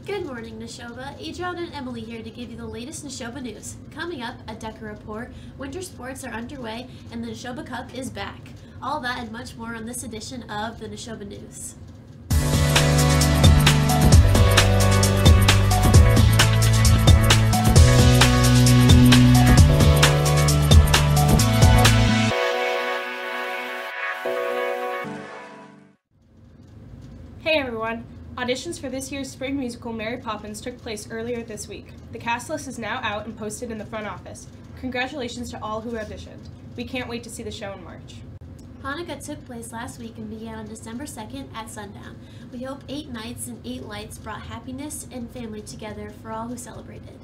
Good morning, Nashoba. Adrian and Emily here to give you the latest Nashoba news. Coming up, a DECA report, winter sports are underway, and the Nashoba Cup is back. All that and much more on this edition of the Nashoba News. Hey everyone! Auditions for this year's spring musical Mary Poppins took place earlier this week. The cast list is now out and posted in the front office. Congratulations to all who auditioned. We can't wait to see the show in March. Hanukkah took place last week and began on December 2nd at sundown. We hope 8 nights and 8 lights brought happiness and family together for all who celebrated.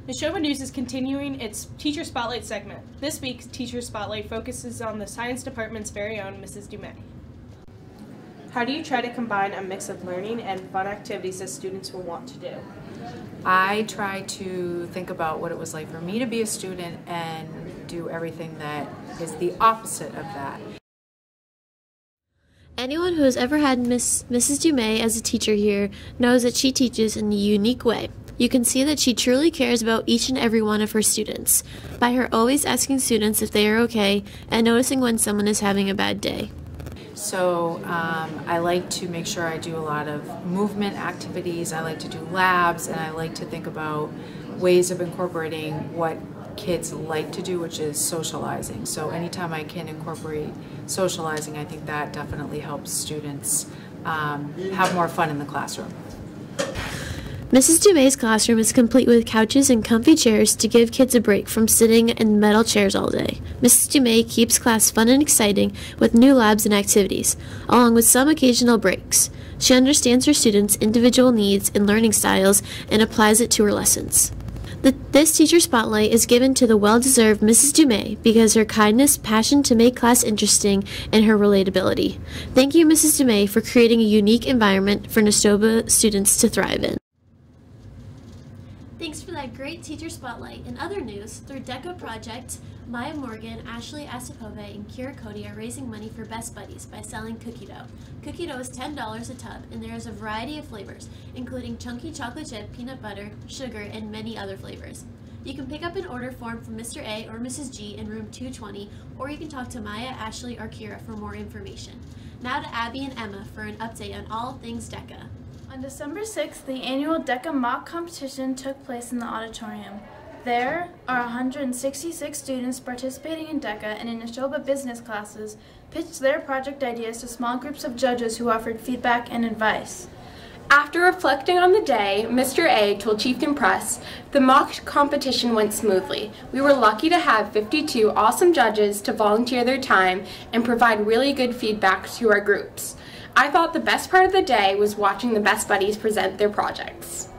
Nashoba News is continuing its Teacher Spotlight segment. This week's Teacher Spotlight focuses on the Science Department's very own Mrs. Dumais. How do you try to combine a mix of learning and fun activities that students will want to do? I try to think about what it was like for me to be a student and do everything that is the opposite of that. Anyone who has ever had Mrs. Dumais as a teacher here knows that she teaches in a unique way. You can see that she truly cares about each and every one of her students, by her always asking students if they are okay and noticing when someone is having a bad day. So I like to make sure I do a lot of movement activities, I like to do labs, and I like to think about ways of incorporating what kids like to do, which is socializing. So anytime I can incorporate socializing, I think that definitely helps students have more fun in the classroom. Mrs. Dumais' classroom is complete with couches and comfy chairs to give kids a break from sitting in metal chairs all day. Mrs. Dumais keeps class fun and exciting with new labs and activities, along with some occasional breaks. She understands her students' individual needs and learning styles and applies it to her lessons. This Teacher Spotlight is given to the well-deserved Mrs. Dumais because her kindness, passion to make class interesting, and her relatability. Thank you, Mrs. Dumais, for creating a unique environment for Nashoba students to thrive in. Thanks for that great Teacher Spotlight. In other news, through DECA Project, Maya Morgan, Ashley Asapove, and Kira Cody are raising money for Best Buddies by selling cookie dough. Cookie dough is $10 a tub, and there is a variety of flavors, including chunky chocolate chip, peanut butter, sugar, and many other flavors. You can pick up an order form from Mr. A or Mrs. G in room 220, or you can talk to Maya, Ashley, or Kira for more information. Now to Abby and Emma for an update on all things DECA. On December 6th, the annual DECA mock competition took place in the auditorium. There are 166 students participating in DECA and in Nashoba business classes pitched their project ideas to small groups of judges who offered feedback and advice. After reflecting on the day, Mr. A told Chieftain Press, the mock competition went smoothly. We were lucky to have 52 awesome judges to volunteer their time and provide really good feedback to our groups. I thought the best part of the day was watching the Best Buddies present their projects.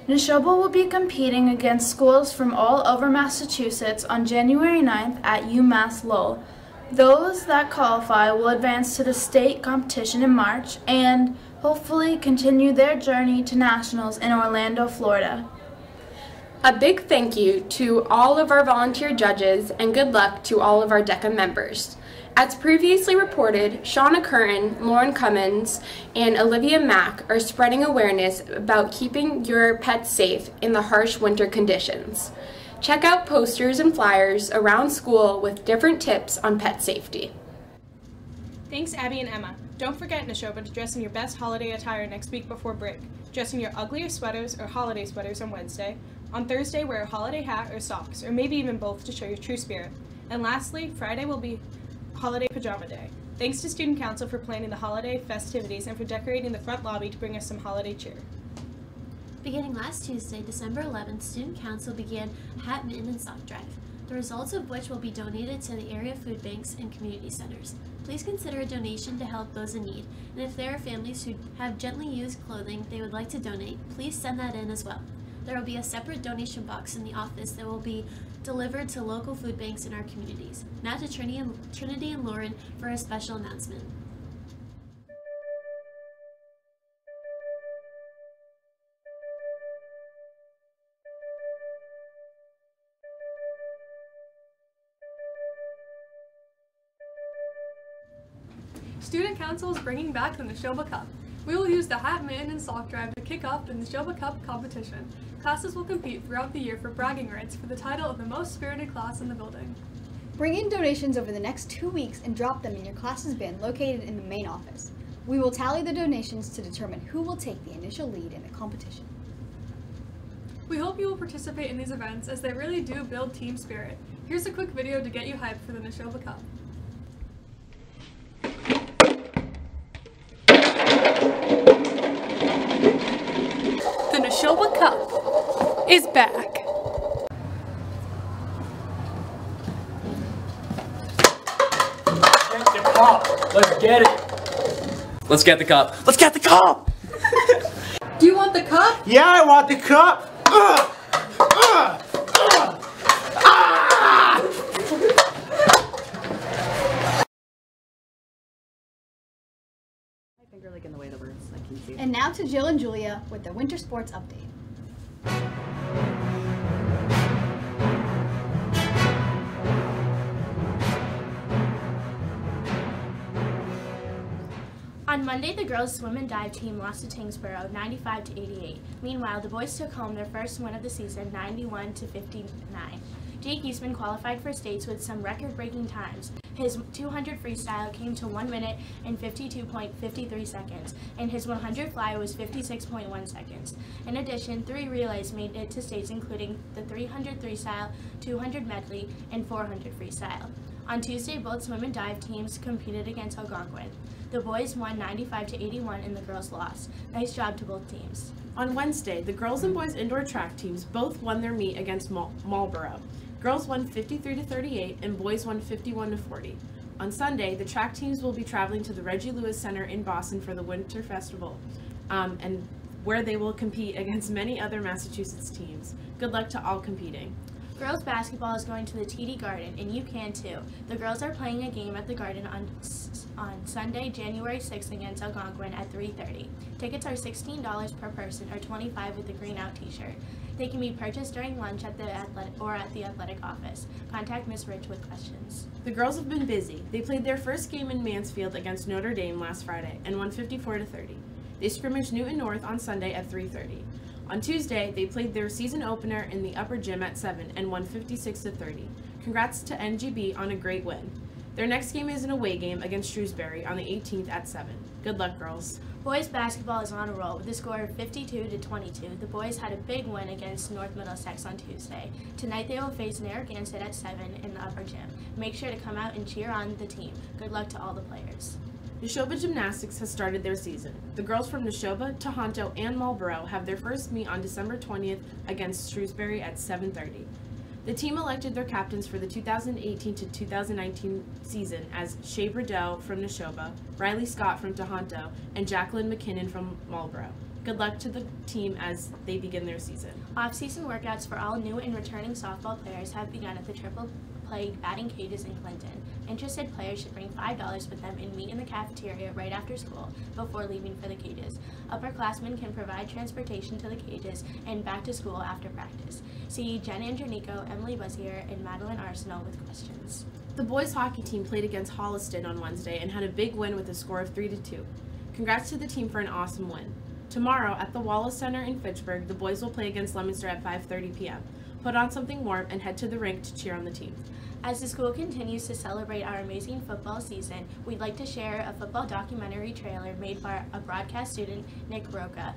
Nashoba will be competing against schools from all over Massachusetts on January 9th at UMass Lowell. Those that qualify will advance to the state competition in March and hopefully continue their journey to nationals in Orlando, Florida. A big thank you to all of our volunteer judges and good luck to all of our DECA members. As previously reported, Shauna Curran, Lauren Cummins, and Olivia Mack are spreading awareness about keeping your pets safe in the harsh winter conditions. Check out posters and flyers around school with different tips on pet safety. Thanks, Abby and Emma. Don't forget, Nashoba, to dress in your best holiday attire next week before break. Dress in your ugliest sweaters or holiday sweaters on Wednesday. On Thursday, wear a holiday hat or socks, or maybe even both to show your true spirit. And lastly, Friday will be Holiday Pajama Day. Thanks to Student Council for planning the holiday festivities and for decorating the front lobby to bring us some holiday cheer. Beginning last Tuesday, December 11th, Student Council began a hat, mitten, and sock drive, the results of which will be donated to the area food banks and community centers. Please consider a donation to help those in need, and if there are families who have gently used clothing they would like to donate, please send that in as well. There will be a separate donation box in the office that will be delivered to local food banks in our communities. Now to Trinity and Lauren for a special announcement. Student Council is bringing back the Nashoba Cup. We will use the hat, mitten, and sock drive to kick off the Nashoba Cup competition. Classes will compete throughout the year for bragging rights for the title of the most spirited class in the building. Bring in donations over the next 2 weeks and drop them in your class's bin located in the main office. We will tally the donations to determine who will take the initial lead in the competition. We hope you will participate in these events as they really do build team spirit. Here's a quick video to get you hyped for the Nashoba Cup. The Nashoba Cup is back. Get the cup. Let's get it. Let's get the cup. Let's get the cup. Do you want the cup? Yeah, I want the cup. Ah! Like in the way the words I can see. And now to Jill and Julia with the winter sports update. On Monday, the girls' swim and dive team lost to Tingsboro 95-88. Meanwhile, the boys took home their first win of the season, 91-59. Jake Eastman qualified for states with some record-breaking times. His 200 freestyle came to 1 minute and 52.53 seconds, and his 100 fly was 56.1 seconds. In addition, 3 relays made it to states, including the 300 freestyle, 200 medley, and 400 freestyle. On Tuesday, both swim and dive teams competed against Algonquin. The boys won 95-81 and the girls lost. Nice job to both teams. On Wednesday, the girls and boys indoor track teams both won their meet against Marlboro. Girls won 53-38 and boys won 51-40. On Sunday, the track teams will be traveling to the Reggie Lewis Center in Boston for the Winter Festival, and where they will compete against many other Massachusetts teams. Good luck to all competing. Girls basketball is going to the TD Garden, and you can too. The girls are playing a game at the Garden on Sunday, January 6th against Algonquin at 3:30. Tickets are $16 per person, or $25 with the green out t-shirt. They can be purchased during lunch at the athletic office. Contact Ms. Rich with questions. The girls have been busy. They played their first game in Mansfield against Notre Dame last Friday and won 54-30. They scrimmaged Newton North on Sunday at 3:30. On Tuesday, they played their season opener in the upper gym at 7 and won 56-30. Congrats to NGB on a great win. Their next game is an away game against Shrewsbury on the 18th at 7. Good luck, girls. Boys basketball is on a roll with a score of 52-22. The boys had a big win against North Middlesex on Tuesday. Tonight they will face Narragansett at 7 in the upper gym. Make sure to come out and cheer on the team. Good luck to all the players. Nashoba Gymnastics has started their season. The girls from Nashoba, Tohoto, and Marlboro have their first meet on December 20th against Shrewsbury at 7:30. The team elected their captains for the 2018 to 2019 season as Shea Bordeaux from Nashoba, Riley Scott from Tohoto, and Jacqueline McKinnon from Marlboro. Good luck to the team as they begin their season. Off-season workouts for all new and returning softball players have begun at the Triple Play batting cages in Clinton. Interested players should bring $5 with them and meet in the cafeteria right after school before leaving for the cages. Upperclassmen can provide transportation to the cages and back to school after practice. See Jen Andronico, Emily Buzzier, and Madeline Arsenal with questions. The boys hockey team played against Holliston on Wednesday and had a big win with a score of 3-2. Congrats to the team for an awesome win. Tomorrow at the Wallace Center in Fitchburg, the boys will play against Leominster at 5:30 p.m. Put on something warm and head to the rink to cheer on the team. As the school continues to celebrate our amazing football season, we'd like to share a football documentary trailer made by a broadcast student, Nick Roca,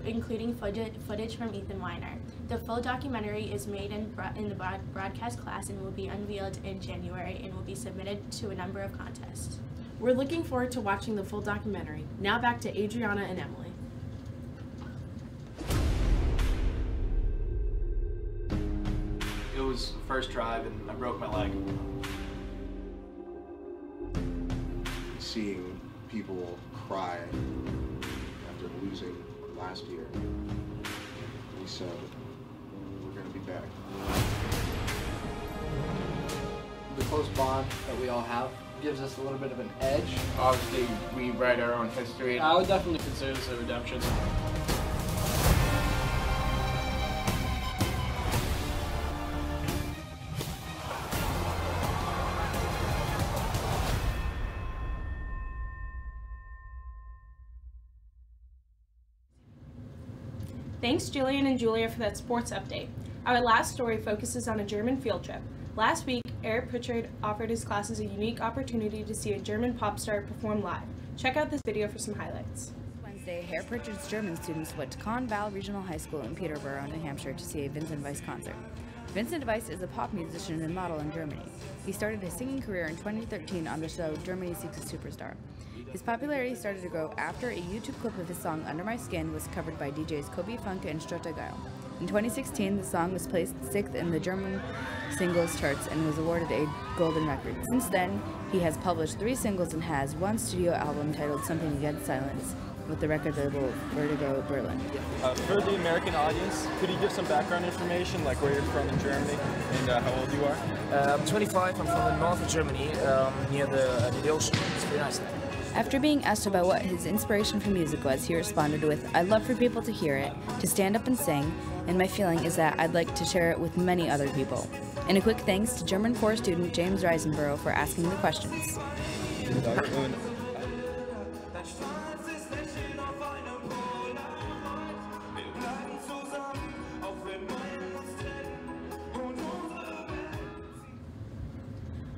including footage from Ethan Weiner. The full documentary is made in the broadcast class and will be unveiled in January and will be submitted to a number of contests. We're looking forward to watching the full documentary. Now back to Adriana and Emily. It was first drive and I broke my leg. Seeing people cry after losing last year, we said, we're going to be back. The close bond that we all have gives us a little bit of an edge. Obviously, we write our own history. I would definitely consider this a redemption. Thanks Jillian and Julia for that sports update. Our last story focuses on a German field trip. Last week, Eric Pritchard offered his classes a unique opportunity to see a German pop star perform live. Check out this video for some highlights. Wednesday, Herr Pritchard's German students went to Conval Regional High School in Peterborough, New Hampshire to see a Vincent Weiss concert. Vincent Weiss is a pop musician and model in Germany. He started his singing career in 2013 on the show Germany Seeks a Superstar. His popularity started to grow after a YouTube clip of his song Under My Skin was covered by DJs Kobe Funke and Strota Geil. In 2016, the song was placed 6th in the German singles charts and was awarded a golden record. Since then, he has published 3 singles and has 1 studio album titled Something Against Silence with the record label Vertigo Berlin. For the American audience, could you give some background information, like where you're from in Germany and how old you are? I'm 25, I'm from the north of Germany, near the ocean. It's very nice there. After being asked about what his inspiration for music was, he responded with, "I'd love for people to hear it, to stand up and sing, and my feeling is that I'd like to share it with many other people." And a quick thanks to German 4 student James Reisenborough for asking the questions.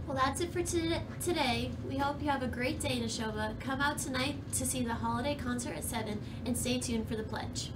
Well, that's it for today. We hope you have a great day, Nashoba. Come out tonight to see the holiday concert at 7 and stay tuned for the pledge.